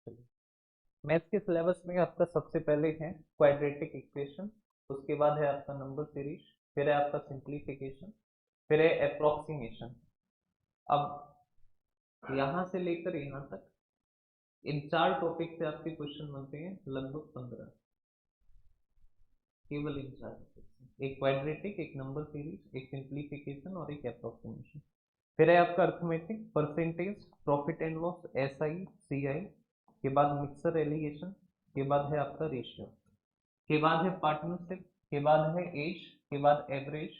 Math के syllabus में आपका सबसे पहले है क्वाड्रेटिक इक्वेशन, उसके बाद है आपका नंबर सीरीज, फिर है आपका सिंप्लीफिकेशन, फिर है अप्रोक्सीमेशन। अब यहां से लेकर यहां तक इन चार टॉपिक से आपके क्वेश्चन बनते हैं लगभग 15, केवल इन चार टॉपिक से। एक क्वाड्रेटिक, एक नंबर सीरीज, एक सिंप्लीफिकेशन और एक अप्रोक्सीमेशन। फिर है आपका arithmetic, percentage, profit and loss, SI, CI, के बाद मिक्सर एलिगेशन, के बाद है आपका रेशियो, के बाद है पार्टनरशिप, के बाद है एज, के बाद एवरेज,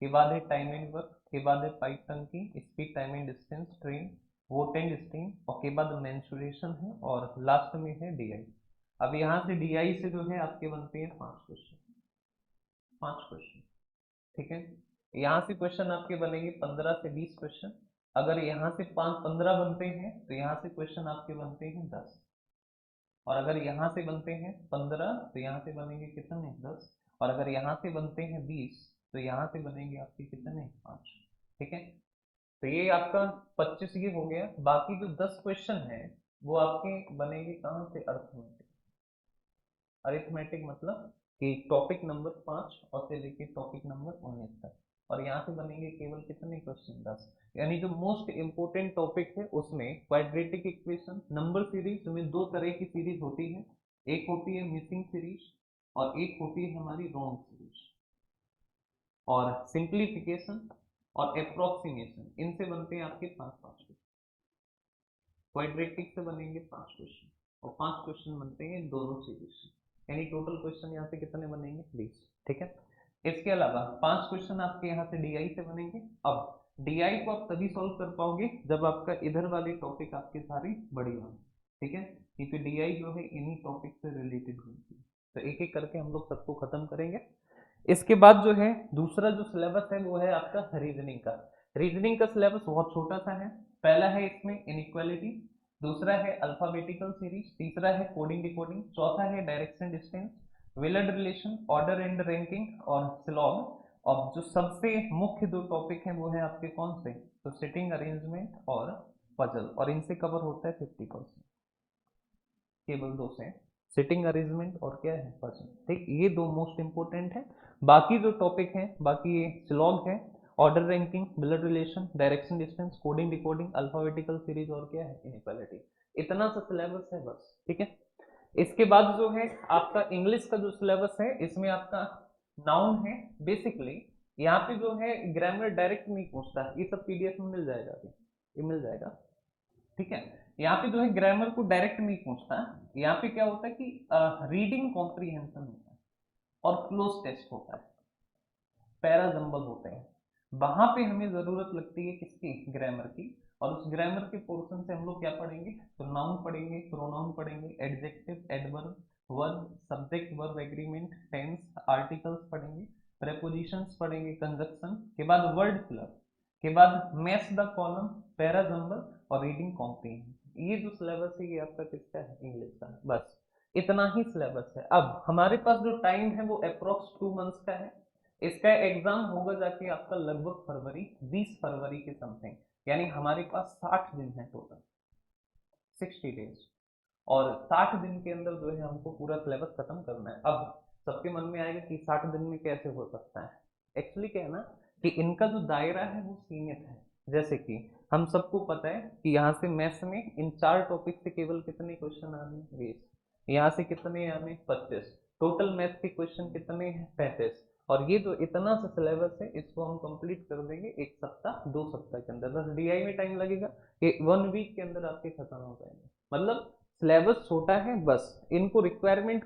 के बाद है टाइम एंड वर्क, के बाद है पाइप टंकी, speed, time and distance, train, vote and steam, और के बाद मेंसुरेशन है, और लास्ट में है डीआई। अब यहाँ से डीआई से जो है आपके बनते हैं 5 क्वेश्चन, 5 क्वेश्चन। ठीक है, यहाँ से क्वेश्चन आपके बनेंगे 15 से 20 क्वेश्चन। अगर यहाँ से 15 बनते हैं तो यहाँ से क्वेश्चन आपके बनते हैं 10, और अगर यहाँ से बनते हैं 15 तो यहाँ से बनेंगे कितने 10, और अगर यहाँ से बनते हैं 20 तो यहाँ से बनेंगे आपके कितने 5। ठीक है, तो ये आपका 25 ये हो गया। बाकी जो 10 क्वेश्चन है वो आपके बनेंगे कहाँ से, अर्थमेटिक। अरिथमेटिक मतलब कि टॉपिक नंबर 5 और से लेके टॉपिक नंबर 19 तक, और यहाँ से बनेंगे केवल कितने क्वेश्चन 10। यानी जो मोस्ट इंपोर्टेंट टॉपिक है उसमें क्वाड्रेटिक इक्वेशन, नंबर सीरीज में दो तरह की सीरीज होती है, एक होती है मिसिंग सीरीज और एक होती है हमारी रॉन्ग सीरीज, और सिंप्लीफिकेशन और अप्रोक्सीमेशन, इनसे बनते हैं आपके 5 5 क्वेश्चन। क्वाड्रेटिक से बनेंगे 5 क्वेश्चन, और 5 क्वेश्चन बनते हैं दोनों सीरीज से, यानी टोटल क्वेश्चन यहाँ से कितने बनेंगे 20। ठीक है, इसके अलावा 5 क्वेश्चन आपके यहाँ से डीआई से बनेंगे। अब डीआई को आप तभी सॉल्व कर पाओगे जब आपका इधर वाले टॉपिक आपके सारे बड़ी हों। ठीक है, क्योंकि डीआई जो है इन्हीं टॉपिक से रिलेटेड होती है। तो एक एक करके हम लोग सबको खत्म करेंगे। इसके बाद जो है दूसरा जो सिलेबस है वो है आपका रीजनिंग का। रीजनिंग का सिलेबस बहुत छोटा सा है। पहला है इसमें इनइक्वालिटी, दूसरा है अल्फाबेटिकल सीरीज, तीसरा है कोडिंग डिकोडिंग, चौथा है direction distance, Willard relation, order and ranking और सिलॉग। और जो सबसे मुख्य दो टॉपिक हैं वो है आपके कौन से, तो सिटिंग अरेंजमेंट और पजल, और इनसे कवर होता है 50%। केवल दो से, सिटिंग अरेंजमेंट और क्या है पजल। ठीक, ये दो मोस्ट इंपोर्टेंट है। बाकी जो टॉपिक है बाकी ये स्लॉग है, order ranking, blood relation, direction distance, coding decoding, alphabetical series और क्या है इनइक्वालिटी। इतना सा सिलेबस है बस। ठीक है, इसके बाद जो है आपका इंग्लिश का जो सिलेबस है इसमें आपका नाउन है बेसिकली। यहाँ पे जो है ग्रामर डायरेक्ट नहीं पूछता है, ये सब पीडीएफ में मिल जाएगा, अभी ये मिल जाएगा। ठीक है, यहाँ पे जो है ग्रामर को डायरेक्ट नहीं पूछता, यहाँ पे क्या होता है कि रीडिंग कॉम्प्रीहेंशन होता है और क्लोज टेस्ट होता है, पैरा जंबल होते हैं। वहां पे हमें जरूरत लगती है किसकी, ग्रामर की। और उस ग्रामर के पोर्शन से हम लोग क्या पढ़ेंगे, तो नाउन पढ़ेंगे, प्रोनाउन पढ़ेंगे, adjective, adverb, verb, subject verb agreement, tense, articles पढ़ेंगे, प्रेपोजिशंस पढ़ेंगे, कंजक्शन, के बाद वर्ड फिलर, के बाद match the column, para jumble और रीडिंग कॉम्प्रीहेंशन। ये जो सिलेबस है ये आपका किसका है, इंग्लिश का। बस इतना ही सिलेबस है। अब हमारे पास जो टाइम है वो अप्रोक्स 2 मंथ्स का है। इसका एग्जाम होगा जाके आपका लगभग फरवरी, 20 फरवरी के समथिंग। यानी हमारे पास 60 दिन है टोटल, 60 डेज। और 60 दिन के अंदर जो है हमको पूरा सिलेबस खत्म करना है। अब सबके मन में आएगा कि 60 दिन में कैसे हो सकता है। एक्चुअली क्या है ना कि इनका जो दायरा है वो सीमित है। जैसे कि हम सबको पता है कि यहाँ से मैथ्स में इन चार टॉपिक से केवल कितने क्वेश्चन आने, 20। यहाँ से कितने आने, 25। टोटल मैथ के क्वेश्चन कितने हैं, 35। और ये जो इतना सा सिलेबस है इसको हम कंप्लीट कर देंगे 1 सप्ताह 2 सप्ताह के अंदर। बस डीआई में टाइम लगेगा कि 1 वीक के अंदर आपके खत्म हो जाएंगे। मतलब सिलेबस छोटा है, बस इनको रिक्वायरमेंट